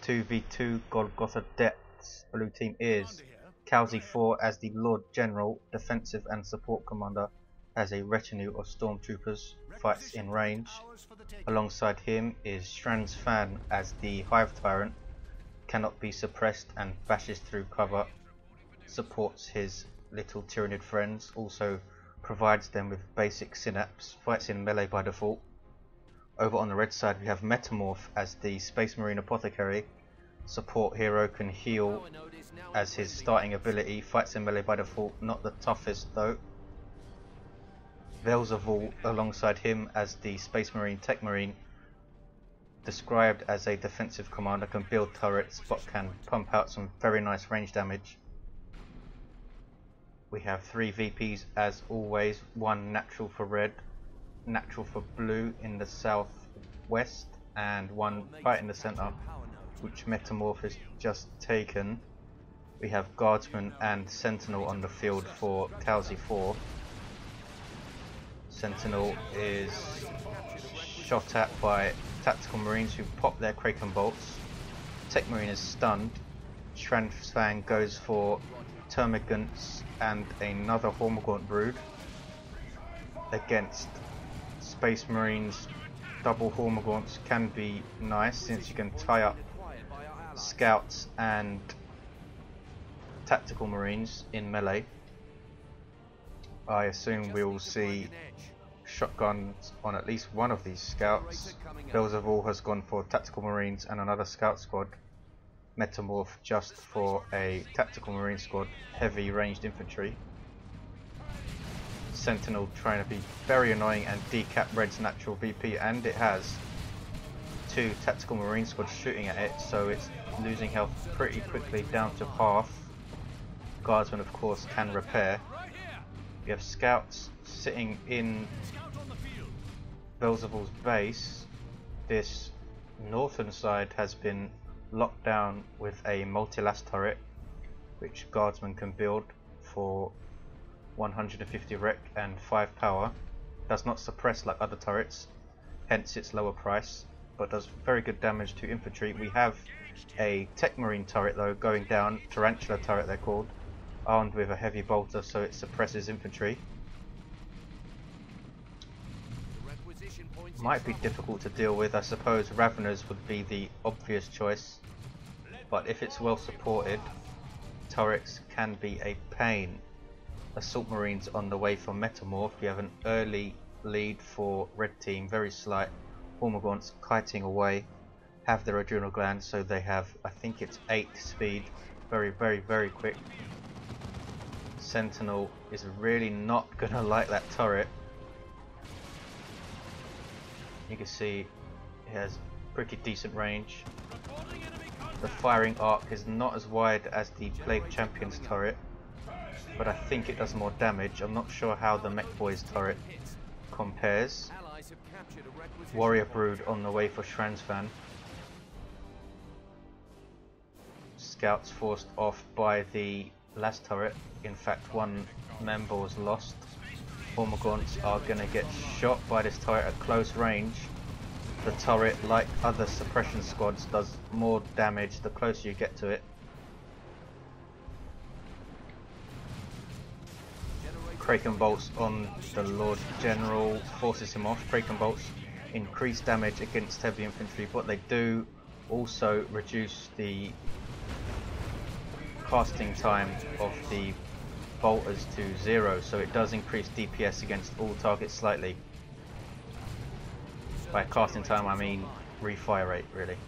2v2 Golgotha Depths. Blue team is Kalzi4 as the Lord General, defensive and support commander, has a retinue of stormtroopers, fights in range. Alongside him is Schranz fan as the Hive Tyrant, cannot be suppressed and bashes through cover, supports his little Tyranid friends, also provides them with basic synapse, fights in melee by default. Over on the red side we have MetaM0rf as the Space Marine Apothecary, support hero, can heal as his starting ability, fights in melee by default, not the toughest though. Velzavul alongside him as the Space Marine Techmarine, described as a defensive commander, can build turrets but can pump out some very nice range damage. We have 3 VPs as always, 1 natural for red, natural for blue in the southwest, and 1 right in the centre, which MetaM0rf has just taken. We have guardsman and sentinel on the field for Kalzi4. Sentinel is shot at by tactical marines who pop their Kraken bolts. Techmarine is stunned. Schranz goes for termagants and another Hormigaunt brood against Space Marines. Double Hormigaunts can be nice since you can tie up scouts and tactical marines in melee. I assume we will see shotguns on at least one of these scouts. Velzavul has gone for tactical marines and another scout squad. MetaM0rf just for a tactical marine squad, heavy ranged infantry. Sentinel trying to be very annoying and decap red's natural VP, and it has 2 tactical marine squads shooting at it, so it's losing health pretty quickly down to half. Guardsmen of course can repair. We have scouts sitting in Velzavul's base. This northern side has been locked down with a multi-last turret, which guardsmen can build for 150 rec and 5 power. Does not suppress like other turrets, hence its lower price, but does very good damage to infantry. We have a Techmarine turret though going down, tarantula turret they're called, armed with a heavy bolter, so it suppresses infantry. Might be difficult to deal with. I suppose Raveners would be the obvious choice, but if it's well supported, turrets can be a pain. Assault Marines on the way for MetaM0rf. We have an early lead for red team, very slight. Hormigaunts kiting away, have their adrenal glands, so they have, I think it's 8 speed, very quick. Sentinel is really not gonna like that turret. You can see it has pretty decent range. The firing arc is not as wide as the Plague Champion's turret, but I think it does more damage. I'm not sure how the Mech Boy's turret compares. Warrior Brood on the way for Schranz fan. Scouts forced off by the last turret. In fact, 1 member was lost. Hormigaunts are going to get shot by this turret at close range. The turret, like other suppression squads, does more damage the closer you get to it. Kraken bolts on the Lord General forces him off. Kraken bolts increase damage against heavy infantry, but they do also reduce the casting time of the bolters to 0, so it does increase DPS against all targets slightly. By casting time I mean refire rate, really.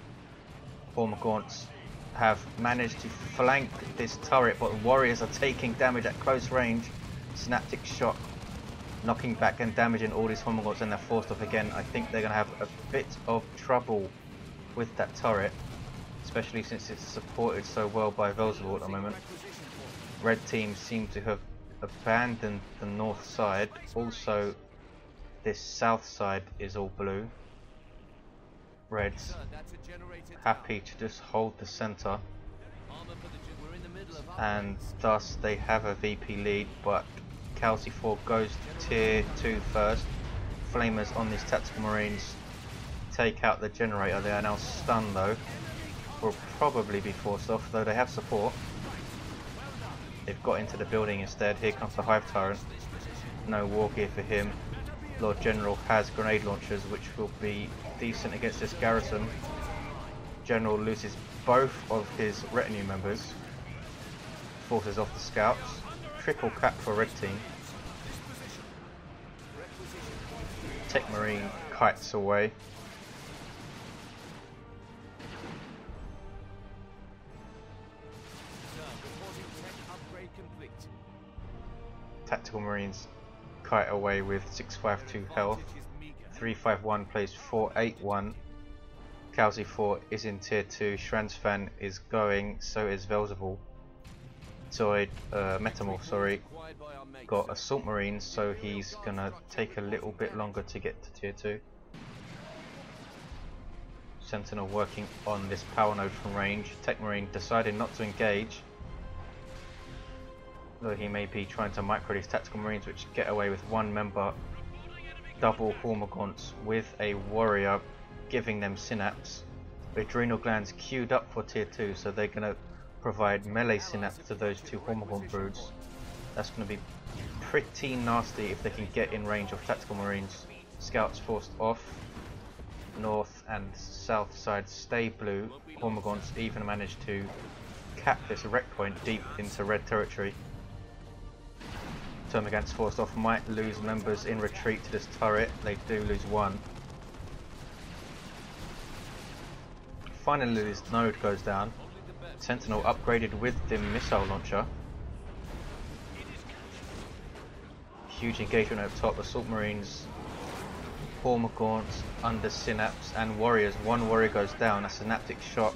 Hormigaunts have managed to flank this turret, but warriors are taking damage at close range. Synaptic shock knocking back and damaging all these Hormigaunts, and they're forced off again. I think they're going to have a bit of trouble with that turret, especially since it's supported so well by Velzavul at the moment. Red team seem to have abandoned the north side. Also, this south side is all blue. Red's happy to just hold the center, and thus they have a VP lead, but Kalzi4 goes to tier 2 first. Flamers on these tactical marines take out the generator. They are now stunned though. will probably be forced off, though they have support. They've got into the building instead. Here comes the Hive Tyrant. No war gear for him. Lord General has grenade launchers, which will be decent against this garrison. General loses both of his retinue members. Forces off the scouts. Triple cap for red team. Techmarine kites away. Tactical Marines kite away with 652 health. 351 plays 481. Kalzi4 is in tier 2. Schranz fan is going, so is Velzavul. MetaM0rf, sorry, got Assault Marines, so he's gonna take a little bit longer to get to tier 2. Sentinel working on this power node from range. Techmarine decided not to engage, though he may be trying to micro these tactical marines, which get away with one member. Double Hormagaunts with a warrior, giving them synapse. Adrenal glands queued up for tier 2, so they're going to provide melee synapse to those two Hormagaunt broods. That's going to be pretty nasty if they can get in range of tactical marines. Scouts forced off. North and south sides stay blue. Hormagaunts even managed to cap this wreck point deep into red territory. Termagants forced off might lose members in retreat to this turret. They do lose one. Finally this node goes down. Sentinel upgraded with the missile launcher. Huge engagement up top. Assault Marines, Hormagaunts under synapse, and warriors. One warrior goes down. A synaptic shock.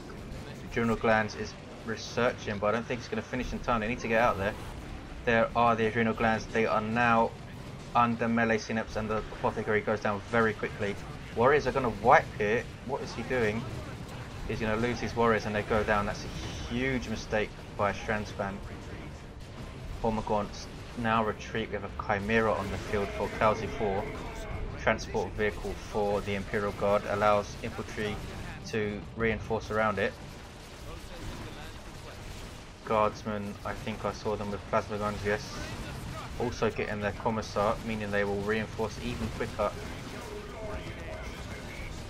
Adrenal glands is researching, but I don't think it's going to finish in time. They need to get out there. There are the adrenal glands. They are now under melee synapse, and the Apothecary goes down very quickly. Warriors are going to wipe here. What is he doing? He's going to lose his warriors and they go down. That's a huge mistake by Schranz fan. Hormagaunts now retreat. We have a Chimera on the field for Kalzi4. Transport vehicle for the Imperial Guard allows infantry to reinforce around it. Guardsmen, I think I saw them with plasma guns, yes. Also getting their commissar, meaning they will reinforce even quicker.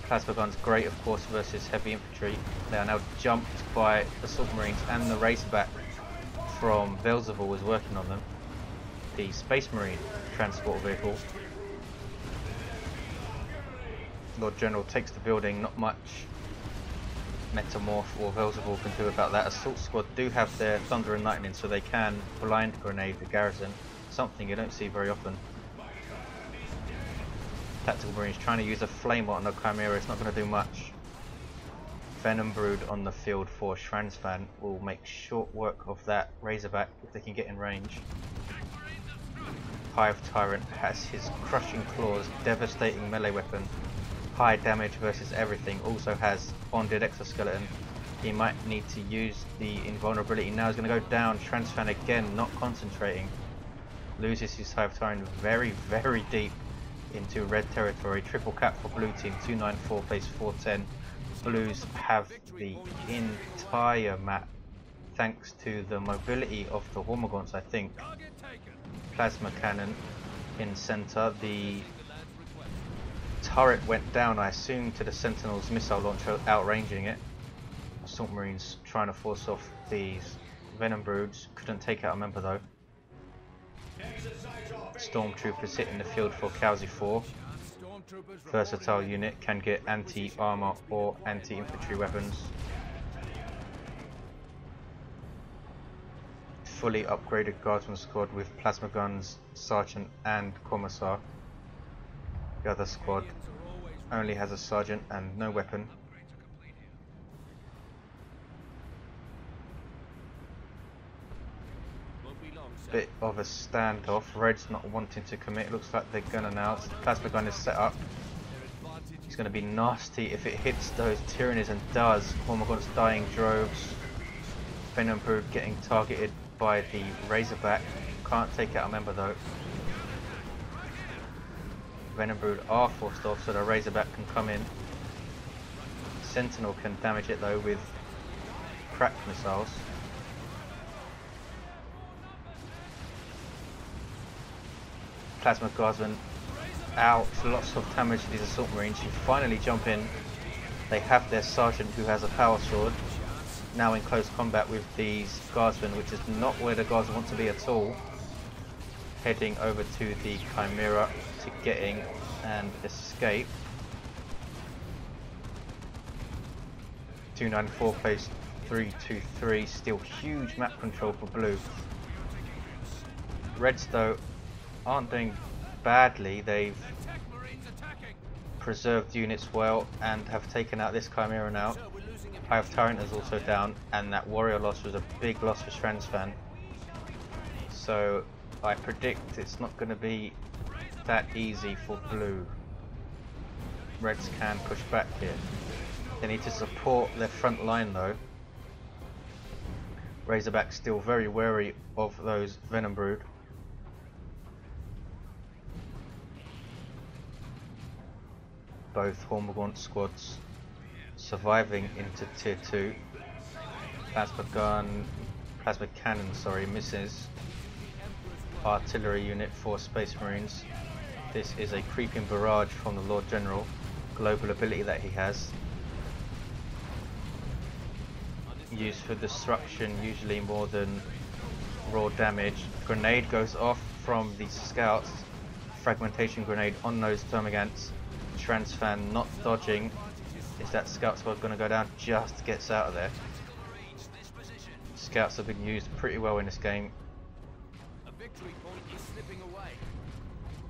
Plasma guns great, of course, versus heavy infantry. They are now jumped by Assault Marines, and the Racerback from Velzavul was working on them. The Space Marine transport vehicle. Lord General takes the building. Not much MetaM0rf or Velzavul can do about that. Assault Squad do have their Thunder and Lightning, so they can blind grenade the garrison. Something you don't see very often. Tactical Marines trying to use a flamer on the Chimera. It's not going to do much. Venom Brood on the field for Schranz fan will make short work of that Razorback if they can get in range. Hive Tyrant has his crushing claws, devastating melee weapon, high damage versus everything. Also has bonded exoskeleton. He might need to use the invulnerability. Now he's going to go down. Schranz fan again not concentrating. Loses his Hive Tyrant very, very deep into red territory. Triple cap for blue team. 294 plays 410. Blues have the entire map thanks to the mobility of the Hormagaunts, I think. Plasma cannon in center. The turret went down, I assume, to the Sentinel's missile launcher, outranging it. Assault Marines trying to force off these Venom Broods. Couldn't take out a member though. Stormtroopers hitting the field for Kalzi4. Versatile unit, can get anti-armor or anti-infantry weapons. Fully upgraded Guardsman squad with plasma guns, sergeant and commissar. The other squad only has a sergeant and no weapon. Bit of a standoff. Red's not wanting to commit. Looks like they're gonna now. The plasma gun is set up. It's gonna be nasty if it hits those Tyranids, and does. Hormagaunts dying droves. Venom Brood getting targeted by the Razorback. Can't take out a member though. Venom Brood are forced off, so the Razorback can come in. Sentinel can damage it though with tracked missiles. Plasma Guardsmen out, lots of damage to these assault marines who finally jump in. They have their sergeant who has a power sword, now in close combat with these guardsmen, which is not where the guardsmen want to be at all. Heading over to the Chimera to get in and escape. 294 plays 323, still huge map control for blue. Reds though aren't doing badly, they've preserved units well and have taken out this Chimera now. Hive Tyrant is also down, and that warrior loss was a big loss for Schranz fan. So I predict it's not going to be that easy for blue. Reds can push back here. They need to support their front line though. Razorback still very wary of those Venom Brood. Both Hormagaunt squads surviving into tier 2. Plasma cannon, misses. Artillery unit for Space Marines. This is a creeping barrage from the Lord General, global ability that he has. Used for destruction, usually more than raw damage. Grenade goes off from the scouts. Fragmentation grenade on those Termagants. Schranz fan not dodging. Is that scout squad going to go down? Just gets out of there. Scouts have been used pretty well in this game.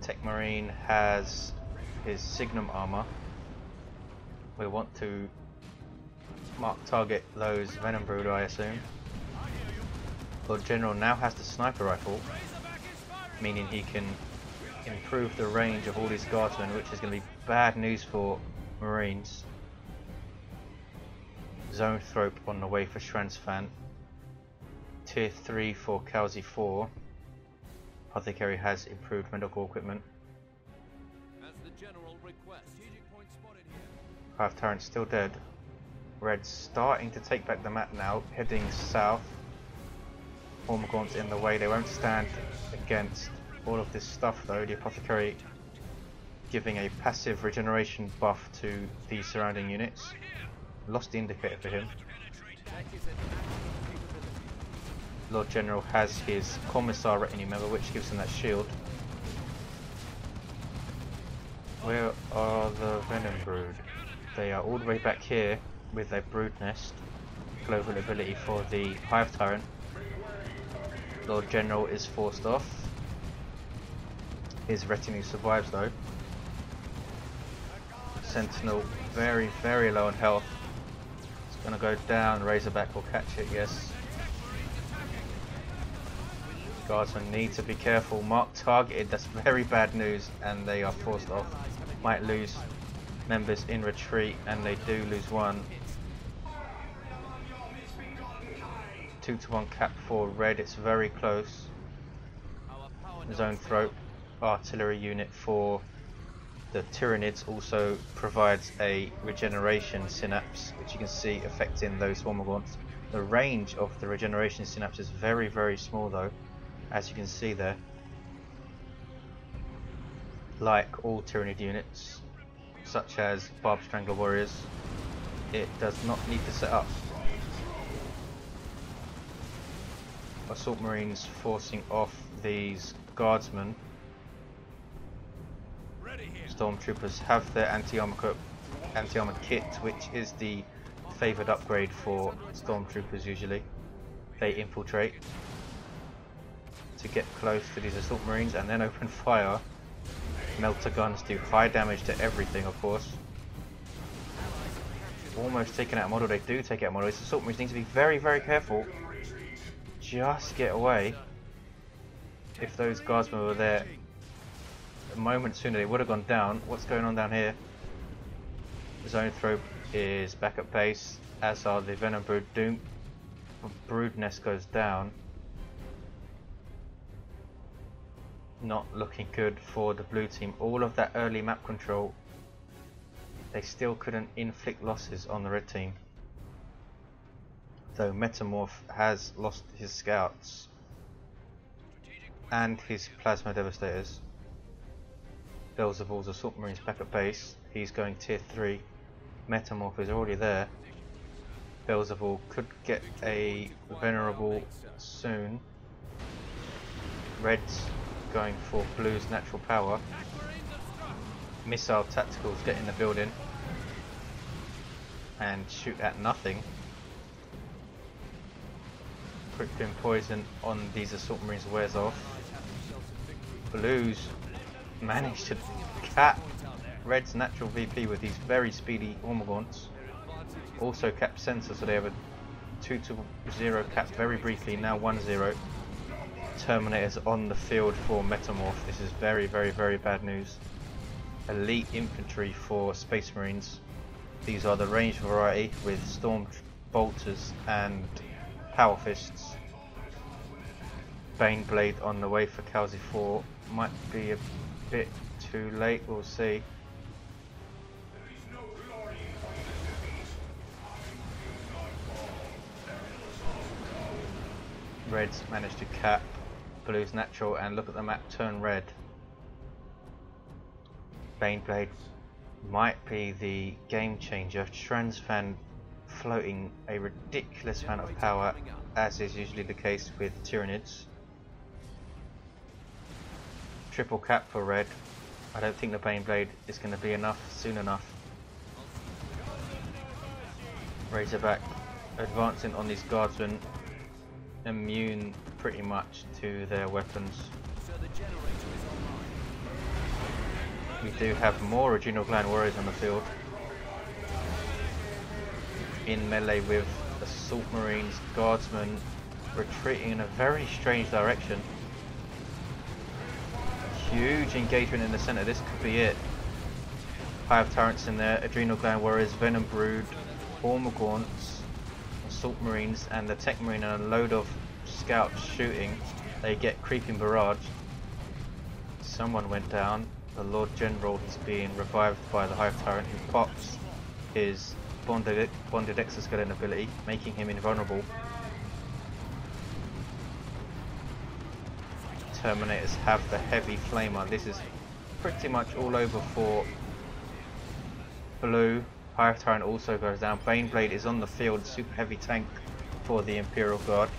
Techmarine has his Signum armor. We want to mark target those Venom Brood, I assume. Lord General now has the sniper rifle, meaning he can improve the range of all these guardsmen, which is going to be bad news for Marines. Zoanthrope on the way for Schranz fan. Tier 3 for Kalzi4. Apothecary has improved medical equipment. As the general request. Hive Tyrant still dead. Red's starting to take back the map now, heading south. Hormagaunt's in the way, they won't stand against all of this stuff though. The Apothecary giving a passive regeneration buff to the surrounding units. Lost the indicator for him. Lord General has his Commissar retinue member, which gives him that shield. Where are the Venom Brood? They are all the way back here with their brood nest. Global ability for the Hive Tyrant. Lord General is forced off. His retinue survives though. Sentinel very, very low on health. It's gonna go down. Razorback will catch it, yes. Guardsmen need to be careful. Mark targeted, that's very bad news, and they are forced off. Might lose members in retreat, and they do lose one. 2-to-1 cap for red, it's very close. Zoanthrope artillery unit for the Tyranids also provides a regeneration synapse, which you can see affecting those Hormagaunts. The range of the regeneration synapse is very, very small though, as you can see there. Like all Tyranid units, such as Barb Strangler Warriors, it does not need to set up. Assault Marines forcing off these Guardsmen. Stormtroopers have their anti-armor kit, which is the favoured upgrade for Stormtroopers usually. They infiltrate to get close to these Assault Marines and then open fire. Melter guns do high damage to everything, of course. Almost taken out model, they do take out model. These Assault Marines need to be very, very careful. Just get away. If those Guardsmen were there a moment sooner, they would have gone down. What's going on down here? Zoanthrope is back at base, as are the Venom Brood. Brood nest goes down. Not looking good for the blue team. All of that early map control, they still couldn't inflict losses on the red team. though MetaM0rf has lost his scouts and his plasma devastators. Velzavul's assault marines back at base. He's going tier 3. MetaM0rf is already there. Velzavul could get a venerable soon. Red's going for blue's natural power. Missile tacticals get in the building and shoot at nothing. Quick pin poison on these assault marines wears off. Blue's managed to cap Red's natural VP with these very speedy Hormagaunts. Also cap sensor, so they have a 2-0 cap very briefly, now 1-0. Terminators on the field for MetaM0rf. This is very bad news. Elite infantry for Space Marines. These are the ranged variety with Storm Bolters and Power Fists. Baneblade on the way for Kalzi4. Might be a bit too late, we'll see. Red's managed to cap Blue's natural, and look at the map turn red. Baneblade might be the game changer. Schranz fan floating a ridiculous amount of power, as is usually the case with Tyranids. Triple cap for red. I don't think the Baneblade is going to be enough soon enough. Razorback advancing on these guardsmen, immune pretty much to their weapons. We do have more Adrenal Gland warriors on the field. In melee with assault marines, guardsmen retreating in a very strange direction. Huge engagement in the center, this could be it. Hive Tyrants in there, Adrenal Gland warriors, Venom Brood, Hormagaunts, assault marines, and the Techmarine and a load of scouts shooting. They get creeping barrage. Someone went down. The Lord General is being revived by the Hive Tyrant, who pops his bonded exoskeleton ability, making him invulnerable. Terminators have the heavy flamer. This is pretty much all over for blue. Hive Tyrant also goes down. Baneblade is on the field, super heavy tank for the Imperial Guard.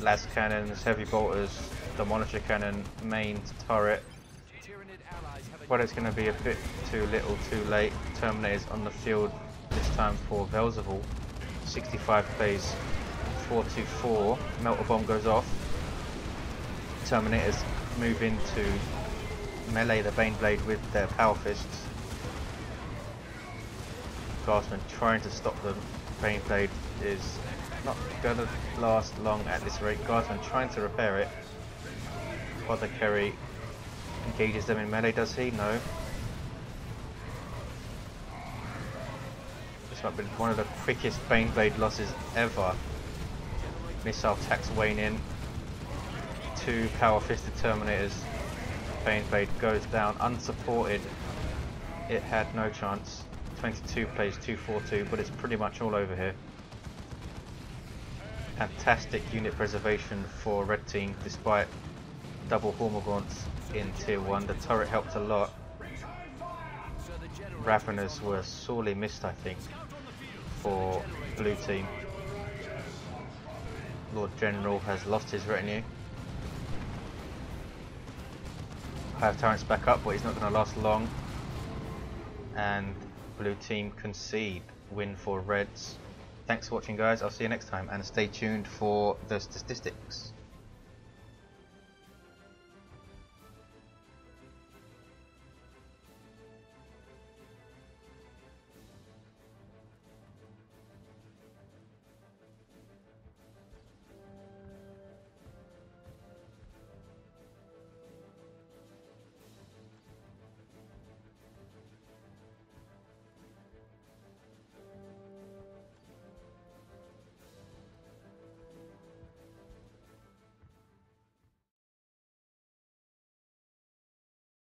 Las cannons, heavy bolters, demolisher cannon, main turret. But it's going to be a bit too little too late. Terminators on the field this time for Velzavul. 65 plays 4-4. Melter bomb goes off. Terminators move into melee the Baneblade with their power fists. Guardsmen trying to stop them. Baneblade is not going to last long at this rate. Guardsman trying to repair it. Apothecary engages them in melee, does he? No. This might be one of the quickest Baneblade losses ever. Missile attacks wane in. 2 power fisted Terminators. Baneblade goes down unsupported. It had no chance. 22 plays 2-4-2, but it's pretty much all over here. Fantastic unit preservation for red team despite double Hormagaunts in tier 1. The turret helped a lot. Raveners were sorely missed, I think, for blue team. Lord General has lost his retinue. Hive Tyrant's back up, but he's not going to last long. And blue team concede. Win for reds. Thanks for watching, guys. I'll see you next time, and stay tuned for the statistics.